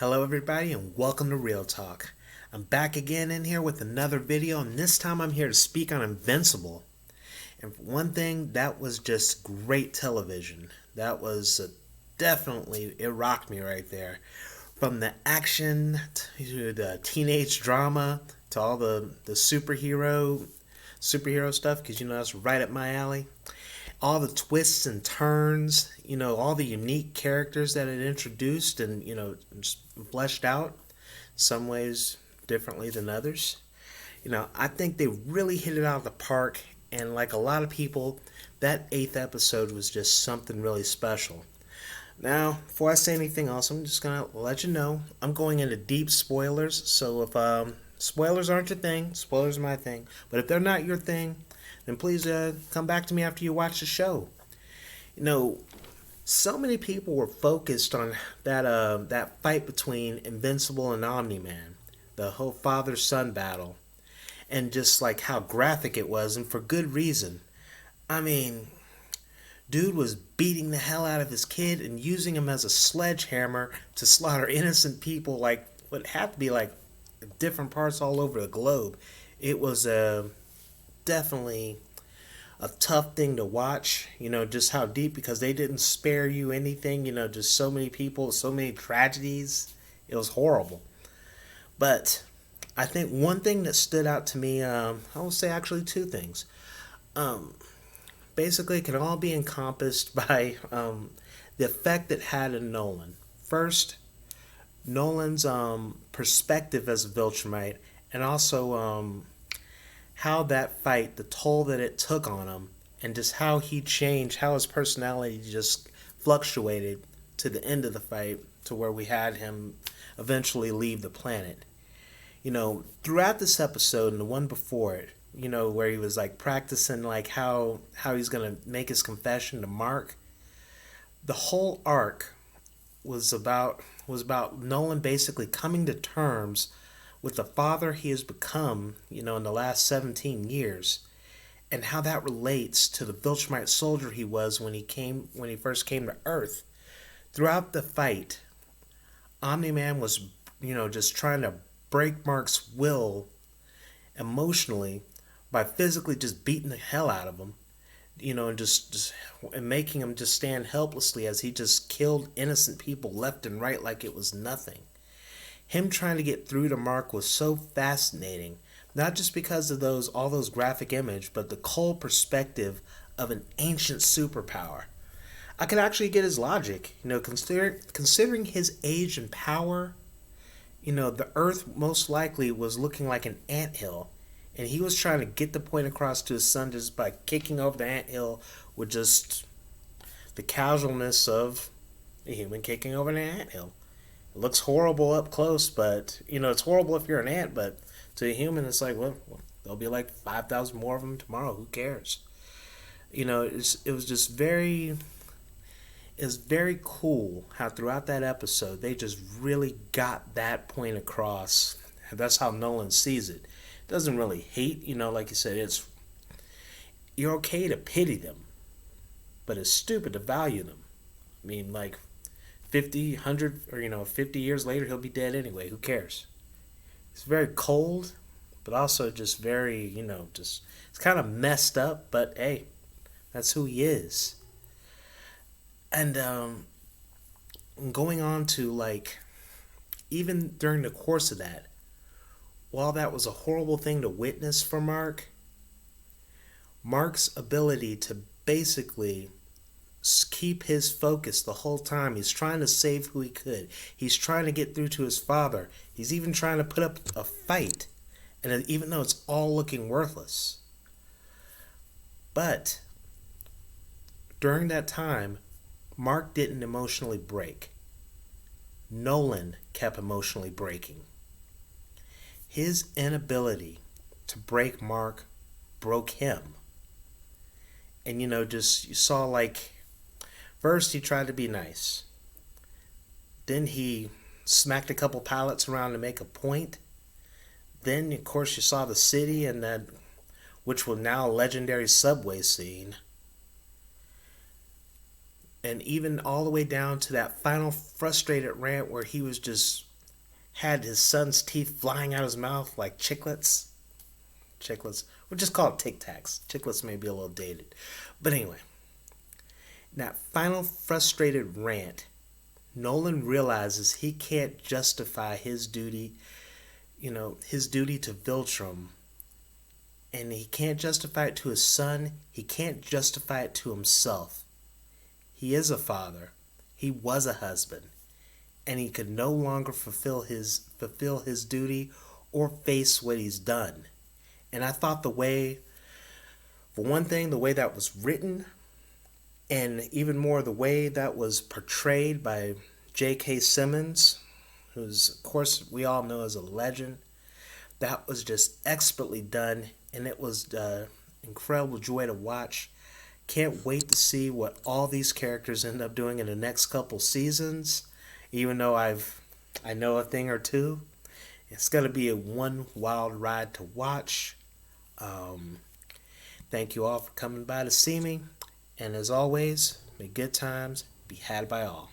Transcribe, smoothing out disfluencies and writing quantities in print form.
Hello everybody and welcome to Real Talk. I'm back again in here with another video, and this time I'm here to speak on Invincible. And for one thing, that was just great television. That was definitely, it rocked me right there. From the action to the teenage drama to all the superhero stuff, because that's right up my alley. All the twists and turns, all the unique characters that it introduced and, just fleshed out, some ways differently than others. I think they really hit it out of the park, and like a lot of people, that eighth episode was just something really special. Now, before I say anything else, I'm just gonna let you know I'm going into deep spoilers. So if spoilers aren't your thing, spoilers are my thing. But if they're not your thing, then please come back to me after you watch the show. So many people were focused on that fight between Invincible and Omni Man, the whole father-son battle, and just like how graphic it was, and for good reason. I mean, dude was beating the hell out of his kid and using him as a sledgehammer to slaughter innocent people, like what had to be like different parts all over the globe. It was definitely a tough thing to watch, just how deep, because they didn't spare you anything, just so many people, so many tragedies. It was horrible. But I think one thing that stood out to me, I will say actually two things. Basically, it can all be encompassed by the effect it had in Nolan. First, Nolan's perspective as a Viltrumite, and also how that fight, the toll that it took on him, and just how he changed, how his personality just fluctuated to the end of the fight, to where we had him eventually leave the planet. Throughout this episode and the one before it, where he was like practicing like how he's gonna make his confession to Mark. The whole arc was about Nolan basically coming to terms with the father he has become, in the last 17 years, and how that relates to the Viltrumite soldier he was when he first came to Earth. Throughout the fight, Omni Man was, just trying to break Mark's will emotionally by physically just beating the hell out of him, and just and making him just stand helplessly as he just killed innocent people left and right like it was nothing. Him trying to get through to Mark was so fascinating, not just because of all those graphic images, but the cold perspective of an ancient superpower. I could actually get his logic, considering his age and power. The Earth most likely was looking like an anthill, and he was trying to get the point across to his son just by kicking over the anthill with just the casualness of a human kicking over an anthill. It looks horrible up close, but it's horrible if you're an ant. But to a human, it's like, well, there'll be like 5,000 more of them tomorrow. Who cares? It was just very. It's very cool how throughout that episode they just really got that point across. And that's how Nolan sees it. Doesn't really hate, like you said. You're okay to pity them, but it's stupid to value them. I mean, like 50, 100, or 50 years later, he'll be dead anyway. Who cares? It's very cold, but also just very, just it's kind of messed up. But hey, that's who he is. And going on to like, even during the course of that, while that was a horrible thing to witness for Mark, Mark's ability to basically keep his focus the whole time. He's trying to save who he could. He's trying to get through to his father. He's even trying to put up a fight, and even though it's all looking worthless. But during that time, Mark didn't emotionally break. Nolan kept emotionally breaking. His inability to break Mark broke him. And just you saw like, first he tried to be nice. Then he smacked a couple pallets around to make a point. Then of course you saw the city, and that, which was now a legendary subway scene. And even all the way down to that final frustrated rant where he was just had his son's teeth flying out his mouth like chiclets. Chiclets. We'll just call it Tic Tacs. Chiclets may be a little dated. But anyway, that final frustrated rant, Nolan realizes he can't justify his duty, his duty to Viltrum. And he can't justify it to his son. He can't justify it to himself. He is a father. He was a husband. And he could no longer fulfill his duty or face what he's done. And I thought for one thing, the way that was written, and even more the way that was portrayed by J.K. Simmons, who's, of course, we all know as a legend, that was just expertly done, and it was an incredible joy to watch. Can't wait to see what all these characters end up doing in the next couple seasons, even though I know a thing or two. It's going to be a one wild ride to watch. Thank you all for coming by to see me. And as always, may good times be had by all.